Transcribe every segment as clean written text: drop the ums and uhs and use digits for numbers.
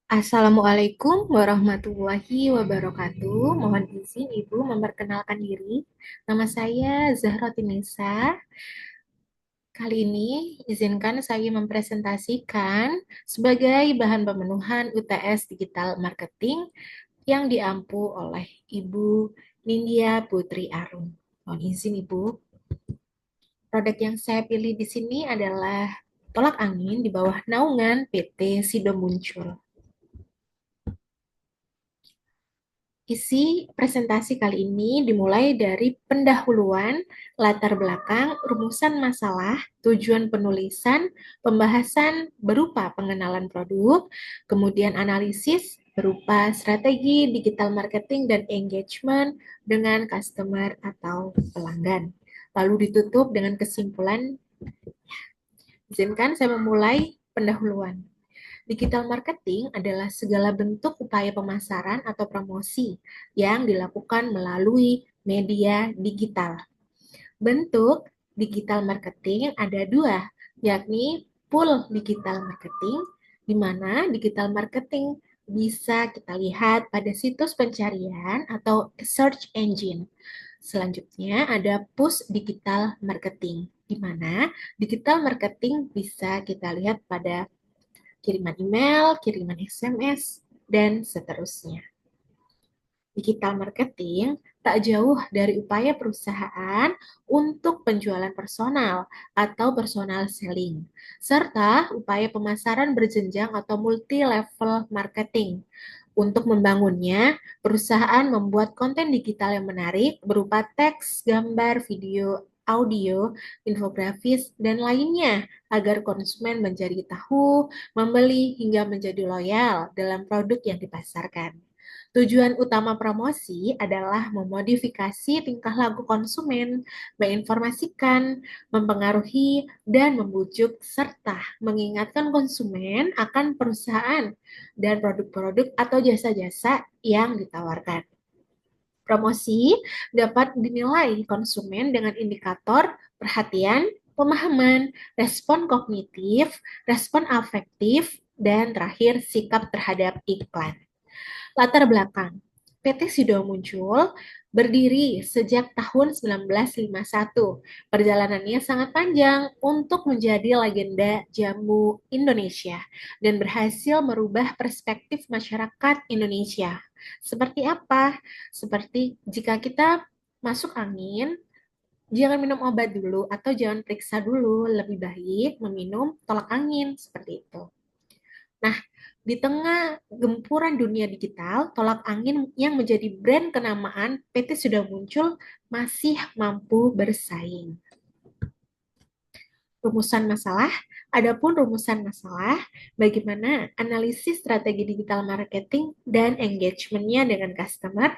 Assalamualaikum warahmatullahi wabarakatuh. Mohon izin Ibu memperkenalkan diri. Nama saya Zahra Tinisa. Kali ini izinkan saya mempresentasikan sebagai bahan pemenuhan UTS Digital Marketing yang diampu oleh Ibu Nindya Putri Arum. Mohon izin Ibu. Produk yang saya pilih di sini adalah tolak angin di bawah naungan PT Sido Muncul. Isi presentasi kali ini dimulai dari pendahuluan, latar belakang, rumusan masalah, tujuan penulisan, pembahasan berupa pengenalan produk, kemudian analisis berupa strategi digital marketing dan engagement dengan customer atau pelanggan. Lalu ditutup dengan kesimpulan. Izinkan saya memulai pendahuluan. Digital marketing adalah segala bentuk upaya pemasaran atau promosi yang dilakukan melalui media digital. Bentuk digital marketing ada dua, yakni full digital marketing, di mana digital marketing bisa kita lihat pada situs pencarian atau search engine. Selanjutnya ada push digital marketing, di mana digital marketing bisa kita lihat pada kiriman email, kiriman SMS, dan seterusnya. Digital marketing tak jauh dari upaya perusahaan untuk penjualan personal atau personal selling, serta upaya pemasaran berjenjang atau multi-level marketing. Untuk membangunnya, perusahaan membuat konten digital yang menarik berupa teks, gambar, video, audio, infografis, dan lainnya agar konsumen menjadi tahu, membeli, hingga menjadi loyal dalam produk yang dipasarkan. Tujuan utama promosi adalah memodifikasi tingkah laku konsumen, menginformasikan, mempengaruhi, dan membujuk, serta mengingatkan konsumen akan perusahaan dan produk-produk atau jasa-jasa yang ditawarkan. Promosi dapat dinilai konsumen dengan indikator perhatian, pemahaman, respon kognitif, respon afektif, dan terakhir sikap terhadap iklan. Latar belakang. PT Sido Muncul berdiri sejak tahun 1951. Perjalanannya sangat panjang untuk menjadi legenda jamu Indonesia dan berhasil merubah perspektif masyarakat Indonesia. Seperti apa? Seperti jika kita masuk angin, jangan minum obat dulu atau jangan periksa dulu, lebih baik meminum tolak angin seperti itu. Nah, di tengah gempuran dunia digital, tolak angin yang menjadi brand kenamaan PT sudah muncul masih mampu bersaing. Rumusan masalah, adapun rumusan masalah, bagaimana analisis strategi digital marketing dan engagement-nya dengan customer.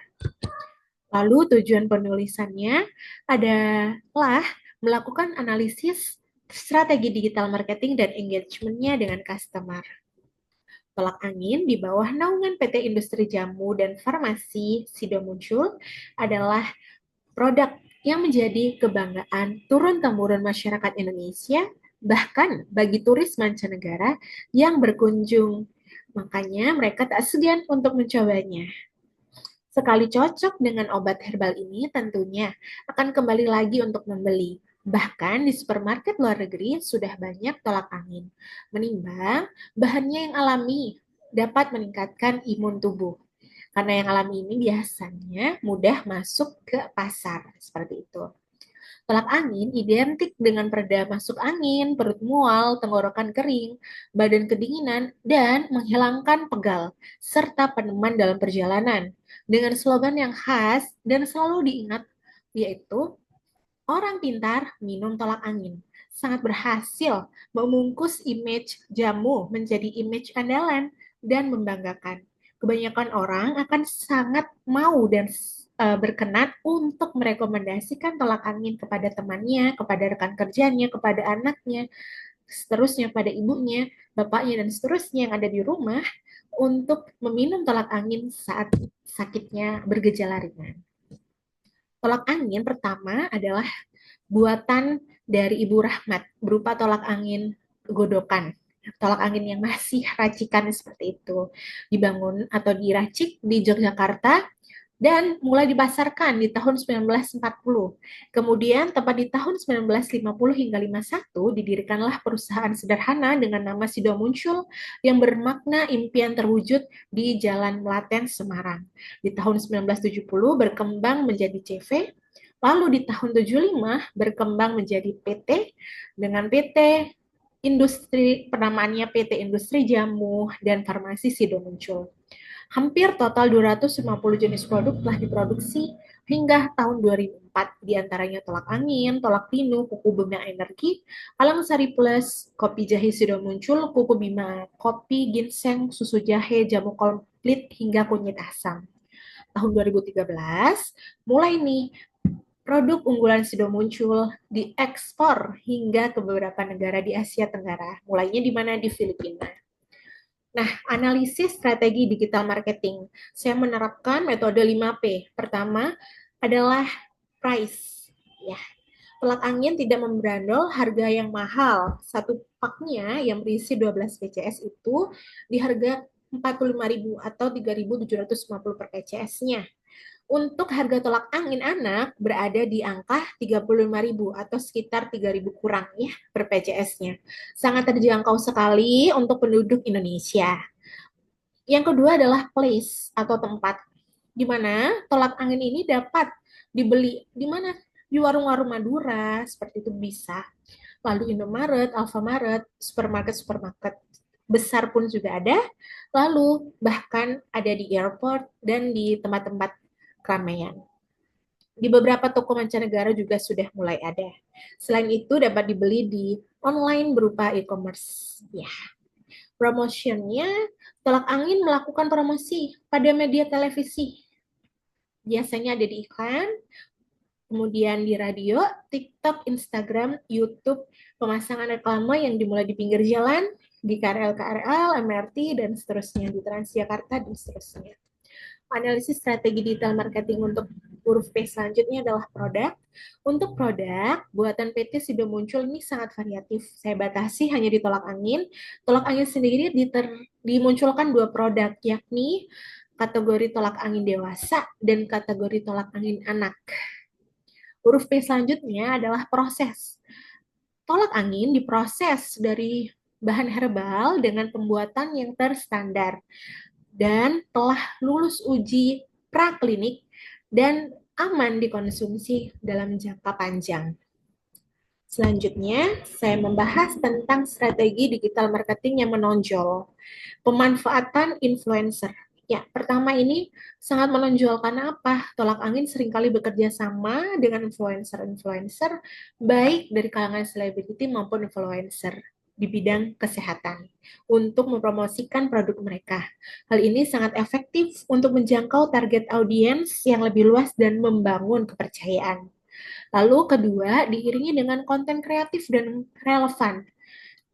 Lalu tujuan penulisannya adalah melakukan analisis strategi digital marketing dan engagement-nya dengan customer. Tolak angin di bawah naungan PT Industri Jamu dan Farmasi Sido Muncul adalah produk yang menjadi kebanggaan turun-temurun masyarakat Indonesia, bahkan bagi turis mancanegara yang berkunjung. Makanya mereka tak segan untuk mencobanya. Sekali cocok dengan obat herbal ini, tentunya akan kembali lagi untuk membeli. Bahkan di supermarket luar negeri sudah banyak tolak angin. Menimbang bahannya yang alami dapat meningkatkan imun tubuh. Karena yang alami ini biasanya mudah masuk ke pasar, seperti itu. Tolak angin identik dengan pereda masuk angin, perut mual, tenggorokan kering, badan kedinginan, dan menghilangkan pegal, serta peneman dalam perjalanan. Dengan slogan yang khas dan selalu diingat, yaitu orang pintar minum tolak angin. Sangat berhasil membungkus image jamu menjadi image andalan dan membanggakan. Kebanyakan orang akan sangat mau dan berkenan untuk merekomendasikan tolak angin kepada temannya, kepada rekan kerjanya, kepada anaknya, seterusnya pada ibunya, bapaknya, dan seterusnya yang ada di rumah untuk meminum tolak angin saat sakitnya bergejala ringan. Tolak angin pertama adalah buatan dari Ibu Rahmat berupa tolak angin godokan. tolak angin yang masih racikan seperti itu. Dibangun atau diracik di Yogyakarta dan mulai dipasarkan di tahun 1940. Kemudian tepat di tahun 1950 hingga 51 didirikanlah perusahaan sederhana dengan nama Sido Muncul yang bermakna impian terwujud di Jalan Melaten, Semarang. Di tahun 1970 berkembang menjadi CV, lalu di tahun 75 berkembang menjadi PT dengan PT Industri, penamaannya PT Industri Jamu dan Farmasi Sido Muncul. Hampir total 250 jenis produk telah diproduksi hingga tahun 2004, diantaranya tolak angin, tolak pinu, kuku Bima Energi, Alang Sari Plus, kopi jahe Sido Muncul, kuku Bima kopi, ginseng, susu jahe, jamu komplit, hingga kunyit asam. Tahun 2013, mulai nih produk unggulan Sido Muncul diekspor hingga ke beberapa negara di Asia Tenggara, mulainya di mana di Filipina. Nah, analisis strategi digital marketing. Saya menerapkan metode 5P. Pertama adalah price. Ya, tolak angin tidak memberandol harga yang mahal. Satu paknya yang berisi 12 PCS itu di harga 45.000 atau 3.750 per PCS-nya. Untuk harga tolak angin anak berada di angka 35.000 atau sekitar 3.000 kurang ya per PCS-nya. Sangat terjangkau sekali untuk penduduk Indonesia. Yang kedua adalah place atau tempat, di mana tolak angin ini dapat dibeli di mana di warung-warung Madura seperti itu bisa. Lalu Indomaret, Alfamaret, supermarket-supermarket besar pun juga ada. Lalu bahkan ada di airport dan di tempat-tempat keramaian. Di beberapa toko mancanegara juga sudah mulai ada. Selain itu dapat dibeli di online berupa e-commerce. Ya, promotionnya, tolak angin melakukan promosi pada media televisi. Biasanya ada di iklan, kemudian di radio, TikTok, Instagram, YouTube, pemasangan reklame yang dimulai di pinggir jalan, di KRL, MRT, dan seterusnya, di Transjakarta, dan seterusnya. Analisis strategi digital marketing untuk huruf P selanjutnya adalah produk. Untuk produk, buatan PT Sido Muncul ini sangat variatif. Saya batasi hanya di tolak angin. Tolak angin sendiri dimunculkan dua produk, yakni kategori tolak angin dewasa dan kategori tolak angin anak. Huruf P selanjutnya adalah proses. Tolak angin diproses dari bahan herbal dengan pembuatan yang terstandar dan telah lulus uji praklinik dan aman dikonsumsi dalam jangka panjang. Selanjutnya, saya membahas tentang strategi digital marketing yang menonjol. Pemanfaatan influencer. Ya, pertama ini sangat menonjol karena apa? Tolak angin seringkali bekerja sama dengan influencer-influencer, baik dari kalangan selebriti maupun influencer di bidang kesehatan untuk mempromosikan produk mereka. Hal ini sangat efektif untuk menjangkau target audiens yang lebih luas dan membangun kepercayaan. Lalu kedua, diiringi dengan konten kreatif dan relevan.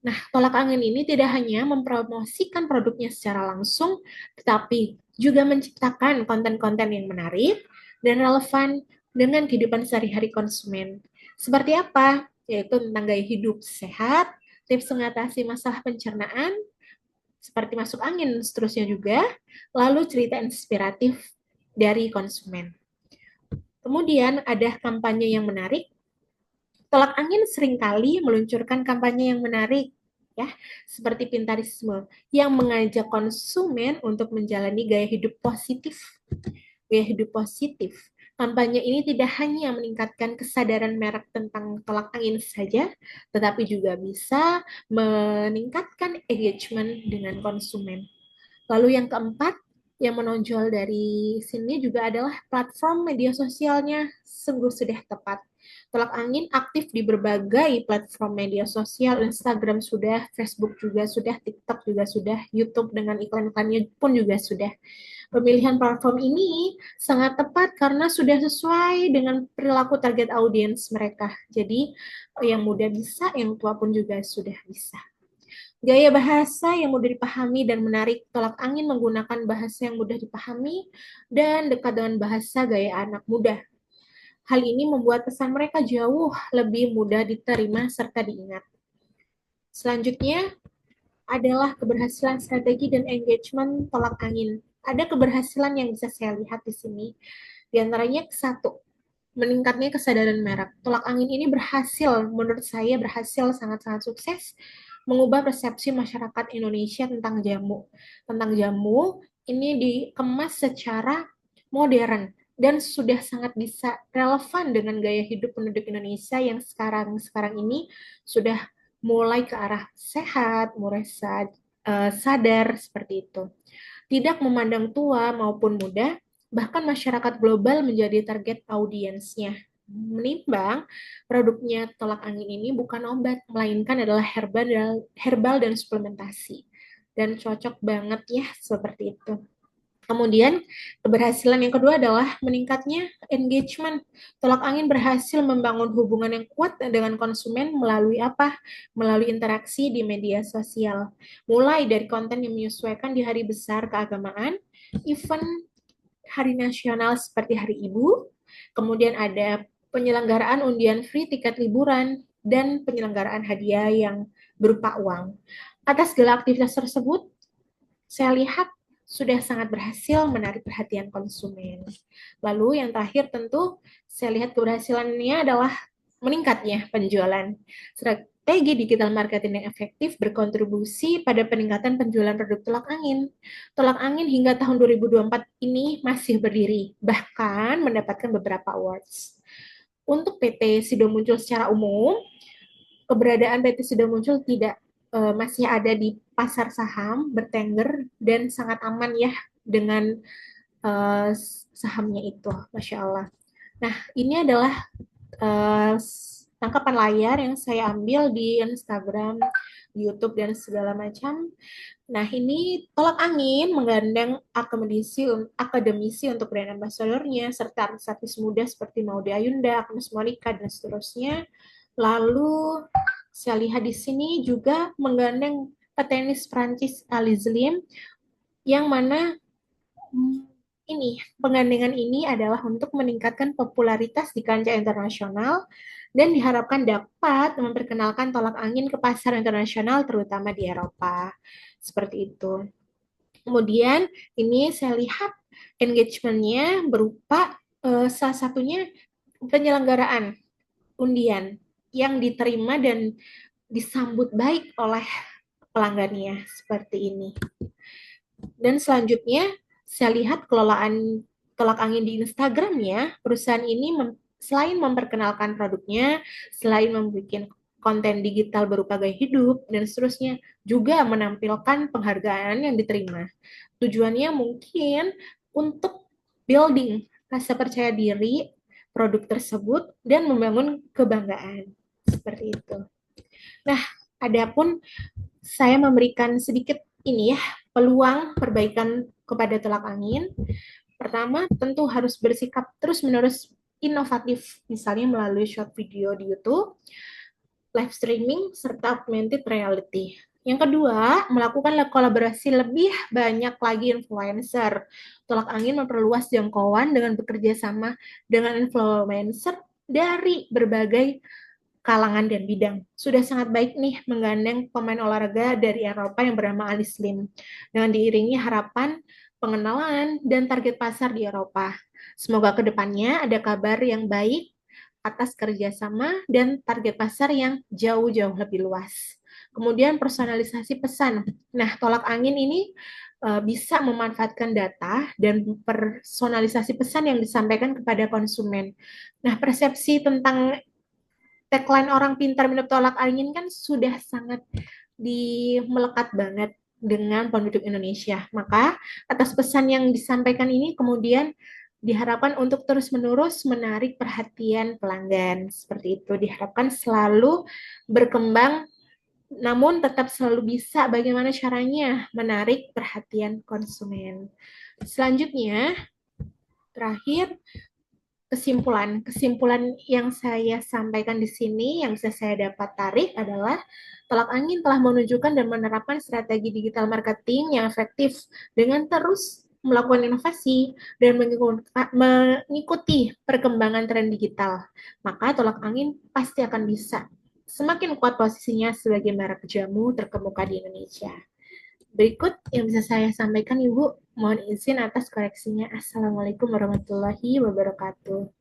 Nah, tolak angin ini tidak hanya mempromosikan produknya secara langsung, tetapi juga menciptakan konten-konten yang menarik dan relevan dengan kehidupan sehari-hari konsumen. Seperti apa? Yaitu tentang gaya hidup sehat, tips mengatasi masalah pencernaan, seperti masuk angin, seterusnya juga, lalu cerita inspiratif dari konsumen. Kemudian ada kampanye yang menarik. Tolak angin seringkali meluncurkan kampanye yang menarik, ya, seperti Pintarisme, yang mengajak konsumen untuk menjalani gaya hidup positif. Gaya hidup positif. Kampanye ini tidak hanya meningkatkan kesadaran merek tentang tolak angin saja, tetapi juga bisa meningkatkan engagement dengan konsumen. Lalu yang keempat, yang menonjol dari sini juga adalah platform media sosialnya sungguh sudah tepat. Tolak angin aktif di berbagai platform media sosial, Instagram sudah, Facebook juga sudah, TikTok juga sudah, YouTube dengan iklan-iklannya pun juga sudah. Pemilihan platform ini sangat tepat karena sudah sesuai dengan perilaku target audiens mereka. Jadi yang muda bisa, yang tua pun juga sudah bisa. Gaya bahasa yang mudah dipahami dan menarik. Tolak angin menggunakan bahasa yang mudah dipahami dan dekat dengan bahasa gaya anak muda. Hal ini membuat pesan mereka jauh lebih mudah diterima serta diingat. Selanjutnya, adalah keberhasilan strategi dan engagement tolak angin. Ada keberhasilan yang bisa saya lihat di sini. Di antaranya satu, meningkatnya kesadaran merek. Tolak angin ini berhasil, menurut saya berhasil sangat-sangat sukses mengubah persepsi masyarakat Indonesia tentang jamu. Tentang jamu ini dikemas secara modern dan sudah sangat bisa relevan dengan gaya hidup penduduk Indonesia yang sekarang ini sudah mulai ke arah sehat, mulai sadar seperti itu. Tidak memandang tua maupun muda, bahkan masyarakat global menjadi target audiensnya. Menimbang produknya tolak angin ini bukan obat, melainkan adalah herbal dan suplementasi. Dan cocok banget ya seperti itu. Kemudian, keberhasilan yang kedua adalah meningkatnya engagement. Tolak angin berhasil membangun hubungan yang kuat dengan konsumen melalui apa? Melalui interaksi di media sosial. Mulai dari konten yang menyesuaikan di hari besar keagamaan, event hari nasional seperti Hari Ibu, kemudian ada penyelenggaraan undian free tiket liburan, dan penyelenggaraan hadiah yang berupa uang. Atas segala aktivitas tersebut, saya lihat sudah sangat berhasil menarik perhatian konsumen. Lalu yang terakhir tentu saya lihat keberhasilannya adalah meningkatnya penjualan. Strategi digital marketing yang efektif berkontribusi pada peningkatan penjualan produk tolak angin. Tolak angin hingga tahun 2024 ini masih berdiri, bahkan mendapatkan beberapa awards. Untuk PT Sido Muncul secara umum, keberadaan PT Sido Muncul tidak masih ada di pasar saham, bertengger, dan sangat aman ya dengan uh, sahamnya itu, Masya Allah. Nah, ini adalah uh, tangkapan layar yang saya ambil di Instagram, YouTube, dan segala macam. Nah, ini tolak angin menggandeng akademisi untuk brand ambassador-nya, serta artis-artis muda seperti Maudy Ayunda, Agnes Monica, dan seterusnya. Lalu, saya lihat di sini juga menggandeng petenis Prancis Alice Lim, yang mana ini penggandengan ini adalah untuk meningkatkan popularitas di kancah internasional dan diharapkan dapat memperkenalkan tolak angin ke pasar internasional terutama di Eropa. Seperti itu. Kemudian ini saya lihat engagement-nya berupa salah satunya penyelenggaraan undian yang diterima dan disambut baik oleh pelanggannya seperti ini. Dan selanjutnya saya lihat kelolaan tolak angin di Instagramnya, perusahaan ini selain memperkenalkan produknya, selain membuat konten digital berupa gaya hidup, dan seterusnya, juga menampilkan penghargaan yang diterima. Tujuannya mungkin untuk building rasa percaya diri produk tersebut dan membangun kebanggaan. Seperti itu. Nah, adapun saya memberikan sedikit ini ya, peluang perbaikan kepada tolak angin. Pertama, tentu harus bersikap terus-menerus inovatif, misalnya melalui short video di YouTube, live streaming, serta augmented reality. Yang kedua, melakukan kolaborasi lebih banyak lagi influencer. Tolak angin memperluas jangkauan dengan bekerja sama dengan influencer dari berbagai kalangan dan bidang. Sudah sangat baik nih menggandeng pemain olahraga dari Eropa yang bernama Alice Lim, dengan diiringi harapan pengenalan dan target pasar di Eropa. Semoga kedepannya ada kabar yang baik atas kerjasama dan target pasar yang jauh-jauh lebih luas. Kemudian personalisasi pesan. Nah, tolak angin ini bisa memanfaatkan data dan personalisasi pesan yang disampaikan kepada konsumen. Nah, persepsi tentang tagline orang pintar minum tolak angin kan sudah sangat melekat banget dengan penduduk Indonesia. Maka atas pesan yang disampaikan ini kemudian diharapkan untuk terus-menerus menarik perhatian pelanggan. Seperti itu diharapkan selalu berkembang namun tetap selalu bisa bagaimana caranya menarik perhatian konsumen. Selanjutnya, terakhir kesimpulan yang saya sampaikan di sini yang bisa saya dapat tarik adalah tolak angin telah menunjukkan dan menerapkan strategi digital marketing yang efektif dengan terus melakukan inovasi dan mengikuti perkembangan tren digital. Maka tolak angin pasti akan bisa semakin kuat posisinya sebagai merek jamu terkemuka di Indonesia. Berikut yang bisa saya sampaikan, Ibu. Mohon izin atas koreksinya. Assalamualaikum warahmatullahi wabarakatuh.